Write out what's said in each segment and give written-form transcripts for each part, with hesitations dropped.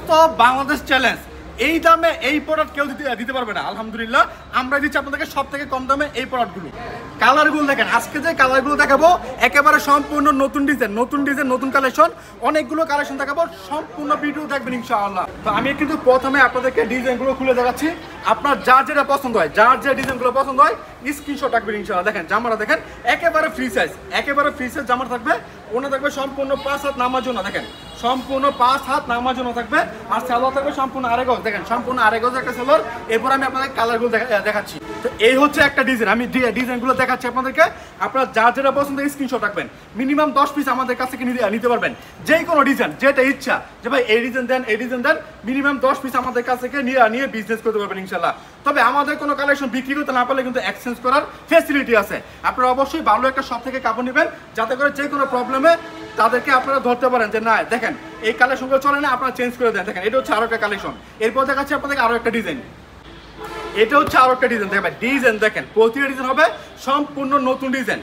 সমস্ত বাংলাদেশ চ্যালেঞ্জ এই দামে এই প্রোডাক্ট কেউ দিতে পারবে না। আলহামদুলিল্লাহ আমরা দিচ্ছি আপনাদেরকে সব থেকে কম দামে এই প্রোডাক্টগুলো। কালারগুলো দেখেন, আজকে যে কালারগুলো দেখাবো একেবারে সম্পূর্ণ নতুন ডিজাইন নতুন কালেকশন, অনেকগুলো কালেকশন দেখাবো, সম্পূর্ণ ভিডিও দেখবেন ইনশাআল্লাহ। তো আমি কিন্তু প্রথমে আপনাদেরকে ডিজাইনগুলো খুলে দেখাচ্ছি, আপনার যার যেটা পছন্দ হয়, যার যে ডিজাইনগুলো পছন্দ হয় স্ক্রিনশট রাখবেন ইনশাআল্লাহ। দেখেন জামাটা দেখেন একেবারে ফ্রি সাইজ জামা থাকবে, ওনা থাকবে সম্পূর্ণ 5 হাত নামার জন্য, দেখেন সম্পূর্ণ 5 হাত নামার জন্য থাকবে, আর সালোয়ার থাকবে সম্পূর্ণ আড়াই গজ, দেখেন সম্পূর্ণ আড়াই গজ একটা সালোয়ার। এরপর আমি আপনাদের কালারগুলো দেখাচ্ছি। তো এই হচ্ছে একটা ডিজাইন, আমি ডিজাইনগুলো দেখাচ্ছি আপনাদেরকে, আপনারা যার যেটা পছন্দ স্ক্রিনশট রাখবেন। মিনিমাম 10 পিস আমাদের কাছ থেকে নিতে পারবেন, যে কোনো ডিজাইন যেটা ইচ্ছা, যে ভাই এই ডিজাইন দেন, মিনিমাম 10 পিস আমাদের কাছ থেকে নিয়ে বিজনেস করতে পারবেন ইনশাআল্লাহ। তবে আমাদের কোনো কালেকশন বিক্রি করতে না পারলে কিন্তু এক্সচেঞ্জ করার ফ্যাসিলিটি আছে। আপনারা অবশ্যই ভালো একটা শপ থেকে কাপড় নেবেন, যাতে করে যে কোনো প্রবলেমে তাদেরকে আপনারা ধরতে পারেন যে না দেখেন এই কালেকশনগুলো চলে না, আপনারা চেঞ্জ করে দেন। দেখেন এটা হচ্ছে আরো একটা কালেকশন। এরপর দেখাচ্ছি আপনাদেরকে আরো একটা ডিজাইন, এটা হচ্ছে আরো একটা ডিজাইন। ডিজাইন দেখেন, প্রতিটা ডিজাইন হবে সম্পূর্ণ নতুন ডিজাইন।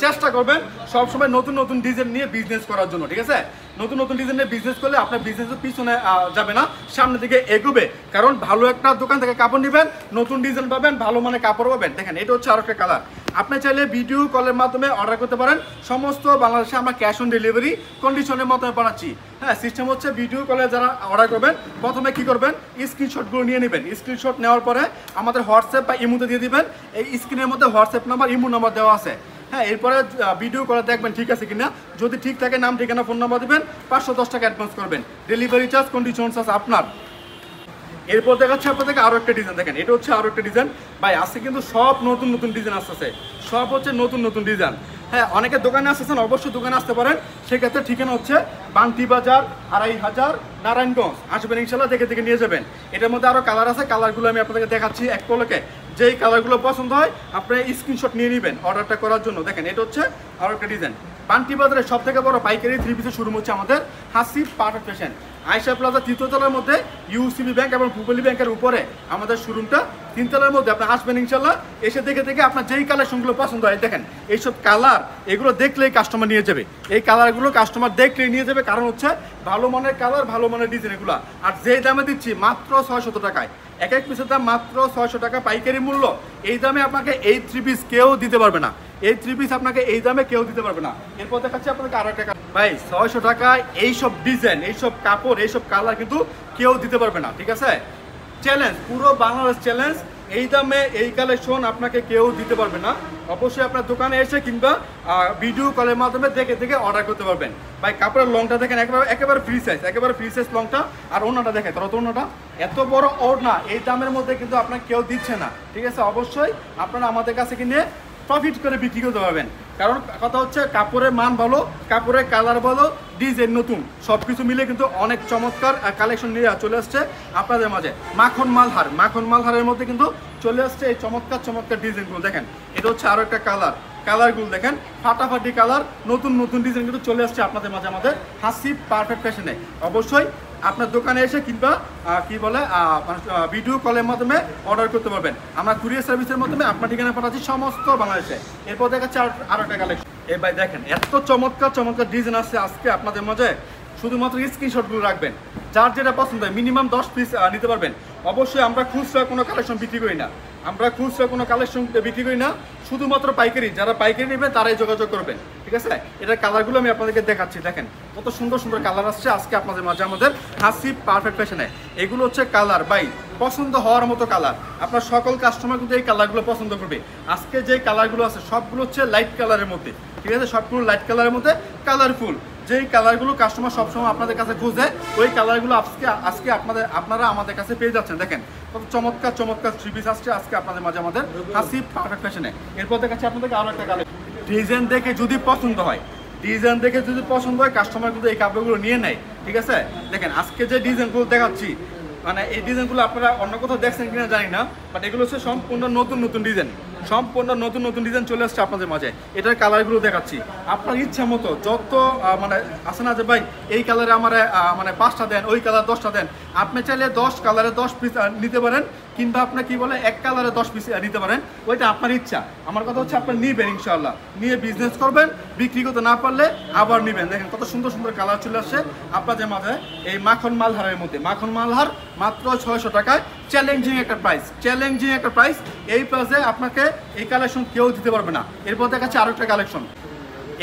চেষ্টা করবেন সবসময় নতুন ডিজাইন নিয়ে বিজনেস করার জন্য, ঠিক আছে? নতুন ডিজাইন নিয়ে বিজনেস করলে আপনার বিজনেসের পিছনে যাবে না, সামনের দিকে এগোবে। কারণ ভালো একটা দোকান থেকে কাপড় নেবেন, নতুন ডিজাইন পাবেন, ভালো মানে কাপড় পাবেন। দেখেন এটা হচ্ছে আরো একটা কালার। আপনি চাইলে ভিডিও কলের মাধ্যমে অর্ডার করতে পারেন, সমস্ত বাংলাদেশে আমরা ক্যাশ অন ডেলিভারি কন্ডিশনের মাধ্যমে বানাচ্ছি। হ্যাঁ, সিস্টেম হচ্ছে ভিডিও কলে যারা অর্ডার করবেন প্রথমে কি করবেন, স্ক্রিনশটগুলো নিয়ে নেবেন। স্ক্রিনশট নেওয়ার পরে আমাদের হোয়াটসঅ্যাপ বা ইমোতে দিয়ে দিবেন। এই স্ক্রিনের মধ্যে হোয়াটসঅ্যাপ নাম্বার, ইমো নাম্বার দেওয়া আছে। হ্যাঁ, এরপরে ভিডিও করে দেখবেন ঠিক আছে কিনা, যদি ঠিক থাকে নাম ঠিকানা ফোন নাম্বার দিবেন, 510 টাকা অ্যাডভান্স করবেন, ডেলিভারি চার্জ কন্ডিশনস আছে আপনার। এরপর দেখাচ্ছি আপনাদেরকে আরো একটা ডিজাইন। দেখেন এটা হচ্ছে আরো একটা ডিজাইন ভাই, আজকে কিন্তু সব নতুন ডিজাইন আসতেছে, সব হচ্ছে নতুন ডিজাইন। হ্যাঁ, অনেকে দোকানে আসতেছেন, অবশ্যই দোকানে আসতে পারেন। সেক্ষেত্রে ঠিকানা হচ্ছে বান্তি বাজার 2500 নারায়ণগঞ্জ। আসবেন ইনশাল্লাহ, দেখে নিয়ে যাবেন। এটার মধ্যে আরো কালার আছে, কালারগুলো আমি আপনাদেরকে দেখাচ্ছি এক পলকে। যেই কালারগুলো পছন্দ হয় আপনি স্ক্রিনশট নিয়ে নেবেন অর্ডারটা করার জন্য। দেখেন এটা হচ্ছে আরো একটা ডিজাইন। বান্তি বাজারের সব থেকে বড় পাইকারি 3 পিসের শোরুম হচ্ছে আমাদের Hasib perfect fashion. Ayesha plaza 3য় তলার মধ্যে ইউসিবি ব্যাংক এবং ভূগোলী ব্যাংকের উপরে আমাদের শোরুমটা, 3 তলার মধ্যে। আপনি আসবেন ইনশাল্লাহ, এসে দেখে আপনার যেই কালেকশনগুলো পছন্দ হয়, দেখেন এইসব কালার, এগুলো দেখলেই কাস্টমার নিয়ে যাবে। এই কালারগুলো কাস্টমার দেখলেই নিয়ে যাবে, কারণ হচ্ছে ভালো মানের কালার, ভালো মানের ডিজাইন এগুলো। আর যেই দামে দিচ্ছি মাত্র 600 টাকায়, এক পিসের দাম মাত্র 600 টাকা পাইকারি মূল্য। এই দামে আপনাকে এই 3 পিস কেউ দিতে পারবে না, এই 3 পিস আপনাকে এই দামে কেউ দিতে পারবে না। এরপর দেখাচ্ছি আপনাকে আরো টাকা ভাই, 600 টাকায় এইসব ডিজাইন, এইসব কাপড়, এইসব কালার কিন্তু কেউ দিতে পারবে না, ঠিক আছে? চ্যালেঞ্জ, পুরো বাংলাদেশ চ্যালেঞ্জ, এই দামে এই কালেকশন আপনাকে কেউ দিতে পারবে না। অবশ্যই আপনার দোকানে এসে কিংবা ভিডিও কলের মাধ্যমে দেখে অর্ডার করতে পারবেন। ভাই কাপড়ের লংটা দেখেন একেবারে ফ্রি সাইজ লংটা। আর ওড়নাটা দেখেন, তো ওড়নাটা এত বড় ওড়না এই দামের মধ্যে কিন্তু আপনাকে কেউ দিচ্ছে না, ঠিক আছে? অবশ্যই আপনারা আমাদের কাছে কিনে প্রফিট করে বিক্রি করতে পারবেন। কারণ কথা হচ্ছে কাপড়ের মান ভালো, কাপড়ের কালার ভালো, ডিজাইন নতুন, সব কিছু মিলে কিন্তু অনেক চমৎকার কালেকশন নিয়ে চলে আসছে আপনাদের মাঝে। মাখন মালহারের মধ্যে কিন্তু চলে আসছে এই চমৎকার ডিজাইনগুলো। দেখেন এটা হচ্ছে আরো একটা কালারগুলো দেখেন, ফাটাফাটি কালার, নতুন ডিজাইন কিন্তু চলে আসছে আপনাদের মাঝে আমাদের হাসিব পারফেক্ট ফ্যাশনে। অবশ্যই আপনার দোকানে এসে কিংবা ভিডিও কলের মাধ্যমে অর্ডার করতে পারবেন। আমরা কুরিয়ার সার্ভিসের মাধ্যমে আপনার ঠিকানা পাঠাচ্ছি সমস্ত বাংলাদেশে। এরপর দেখাচ্ছি আরো একটা কালেকশন। এই ভাই দেখেন এত চমৎকার ডিজাইন আসছে আজকে আপনাদের মাঝে, শুধুমাত্র স্ক্রিনশটগুলো রাখবেন। যার যেটা পছন্দ হয় মিনিমাম 10 পিস নিতে পারবেন। অবশ্যই আমরা খুচরা কোনো কালেকশন বিক্রি করি না, শুধুমাত্র পাইকারি। যারা পাইকারি নেবেন তারাই যোগাযোগ করবেন, ঠিক আছে? এটার কালারগুলো আমি আপনাদেরকে দেখাচ্ছি। দেখেন কত সুন্দর কালার আসছে আজকে আপনাদের মাঝে আমাদের হাসিব পারফেক্ট ফ্যাশনে। এগুলো হচ্ছে কালার ভাই, পছন্দ হওয়ার মতো কালার। আপনার সকল কাস্টমার কিন্তু এই কালারগুলো পছন্দ করবে। আজকে যে কালারগুলো আছে সবগুলো হচ্ছে লাইট কালারের মধ্যে, ঠিক আছে? সবগুলো লাইট কালারের মধ্যে কালারফুল। যেই কালারগুলো কাস্টমার সবসময় আপনাদের কাছে খুঁজে, ওই কালারগুলো আজকে আপনারা আমাদের কাছে পেয়ে যাচ্ছেন। দেখেন কত চমৎকার 3 পিস আসছে আজকে আপনাদের মাঝে আমাদের হাসিব পারফেক্ট ফ্যাশনে। এরপর দেখাচ্ছি আপনাদেরকে আরো একটা কালার। ডিজাইন দেখে যদি পছন্দ হয়, কাস্টমার কিন্তু এই কাপড়গুলো নিয়ে নেয়, ঠিক আছে? দেখেন আজকে যে ডিজাইনগুলো দেখাচ্ছি, মানে এই ডিজাইনগুলো আপনারা অন্য কোথাও দেখছেন কিনা জানি না, বাট এগুলো হচ্ছে সম্পূর্ণ নতুন ডিজাইন চলে আসছে আপনাদের মাঝে। এটার কালারগুলো দেখাচ্ছি, আপনার ইচ্ছা মতো যত মানে আছে না যে ভাই এই কালারে আমার মানে 5টা দেন, ওই কালার 10টা দেন, আপনি চাইলে 10 কালারে 10 পিস নিতে পারেন, কিংবা আপনার কি বলে এক কালারে 10 পিস নিতে পারেন, ওইটা আপনার ইচ্ছা। আমার কথা হচ্ছে আপনার নিবেন ইনশাআল্লাহ, নিয়ে বিজনেস করবেন, বিক্রি করতে না পারলে আবার নিবেন। দেখেন কত সুন্দর সুন্দর কালার চলে আসছে আপনাদের মাঝে এই মাখন মালহারের মধ্যে। মাখন মালহার মাত্র 600 টাকায়, চ্যালেঞ্জিং একটা প্রাইস, চ্যালেঞ্জিং একটা প্রাইস। এই প্রাইসে আপনাকে এই কালেকশন কেউ দিতে পারবে না। এরপর দেখাচ্ছে আরো একটা কালেকশন,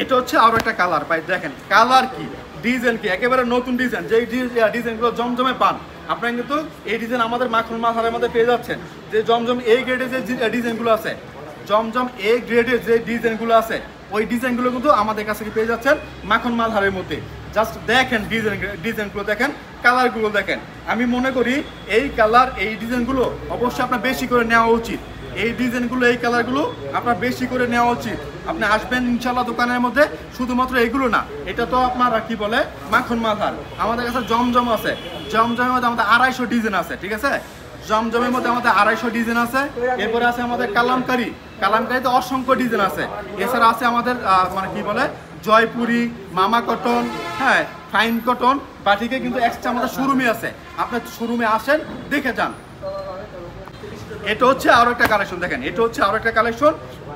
এটা হচ্ছে আরো একটা কালার। ভাই দেখেন কালার কি, ডিজাইন কি, একেবারে নতুন ডিজাইন। যেই ডিজাইনগুলো জমজমে পান আপনারা কিন্তু এই ডিজাইন আমাদের মাখন মালহারের মধ্যে পেয়ে যাচ্ছেন। যে জমজম এ গ্রেডের যে ডিজাইনগুলো আছে, জমজম এ গ্রেডের যে ডিজাইনগুলো আছে, ওই ডিজাইনগুলো কিন্তু আমাদের কাছে পেয়ে যাচ্ছেন মাখন মালহারের মধ্যে। জাস্ট দেখেন ডিজাইনগুলো দেখেন, কালারগুলো দেখেন। আমি মনে করি এই কালার এই ডিজাইনগুলো অবশ্যই আপনার বেশি করে নেওয়া উচিত। এই ডিজাইনগুলো এই কালারগুলো আপনার বেশি করে নেওয়া উচিত। আপনি আসবেন ইনশাল্লাহ দোকানের মধ্যে, শুধুমাত্র এগুলো না, এটা তো আপনার কি বলে মাখন মালহার। আমাদের কাছে জমজম আছে, জমজমের মধ্যে আমাদের 250 ডিজাইন আছে, ঠিক আছে? জমজমের মধ্যে আমাদের 250 ডিজাইন আছে। এরপরে আছে আমাদের কালামকারি, কালামকারিতে অসংখ্য ডিজাইন আছে। এছাড়া আছে আমাদের মানে কি বলে জয়পুরি, মামা কটন, হ্যাঁ ফাইন কটন, বাটিকে কিন্তু এক্সট্রা আমাদের শোরুমে আছে। আপনার শোরুমে আসেন, দেখে যান। এটা হচ্ছে আরো একটা কালেকশন, দেখেন এটা হচ্ছে আরো একটা কালেকশন,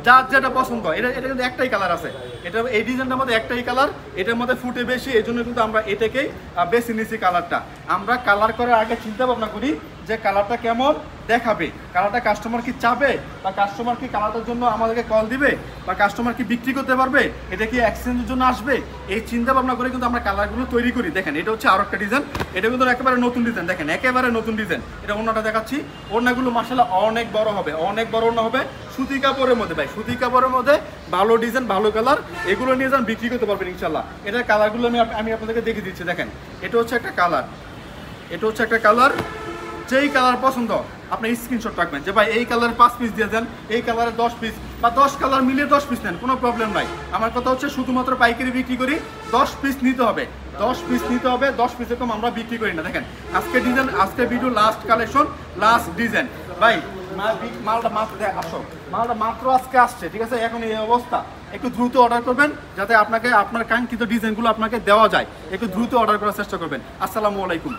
যার যেটা পছন্দ। এটা কিন্তু একটাই কালার আছে, এটা এই ডিজাইনটার মধ্যে একটাই কালার, এটার মধ্যে ফুটে বেশি, এই জন্য কিন্তু আমরা এটাকেই বেছে নিয়েছি কালারটা। আমরা কালার করার আগে চিন্তা ভাবনা করি যে কালারটা কেমন দেখাবে, কালারটা কাস্টমার কি চাবে, বা কাস্টমার কি কালারটার জন্য আমাদেরকে কল দিবে, বা কাস্টমার কি বিক্রি করতে পারবে, এটা কি এক্সচেঞ্জের জন্য আসবে, এই চিন্তা ভাবনা করে কিন্তু আমরা কালারগুলো তৈরি করি। দেখেন এটা হচ্ছে আরো একটা ডিজাইন, এটা কিন্তু একেবারে নতুন ডিজাইন। দেখেন একেবারে নতুন ডিজাইন। এটা ওড়নাটা দেখাচ্ছি, ওড়নাগুলো মাশাআল্লাহ অনেক বড় হবে, অনেক বড় ওড়না হবে, সুতি কাপড়ের মধ্যে। ভাই সুতি কাপড়ের মধ্যে ভালো ডিজাইন, ভালো কালার, এগুলো নিয়ে যান, বিক্রি করতে পারবেন ইনশাল্লাহ। এটার কালারগুলো আমি আপনাদেরকে দেখিয়ে দিচ্ছি। দেখেন এটা হচ্ছে একটা কালার, এটা হচ্ছে একটা কালার। যেই কালার পছন্দ আপনি স্ক্রিনশট রাখবেন যে ভাই এই কালারের 5 পিস দিয়ে দেন, এই কালারের 10 পিস, বা 10 কালার মিলিয়ে 10 পিস নেন, কোনো প্রবলেম নাই। আমার কথা হচ্ছে শুধুমাত্র পাইকারি বিক্রি করি, 10 পিস নিতে হবে, 10 পিস নিতে হবে, 10 পিসের কম আমরা বিক্রি করি না। দেখেন আজকে ডিজাইন, আজকে video last collection, last design. ভাই মালটা মাত্র আসো, মালটা মাত্র আজকে আসছে, ঠিক আছে? এখন এই অবস্থা, একটু দ্রুত অর্ডার করবেন যাতে আপনাকে আপনার কাঙ্ক্ষিত ডিজাইনগুলো আপনাকে দেওয়া যায়। একটু দ্রুত অর্ডার করার চেষ্টা করবেন। আসসালামু আলাইকুম।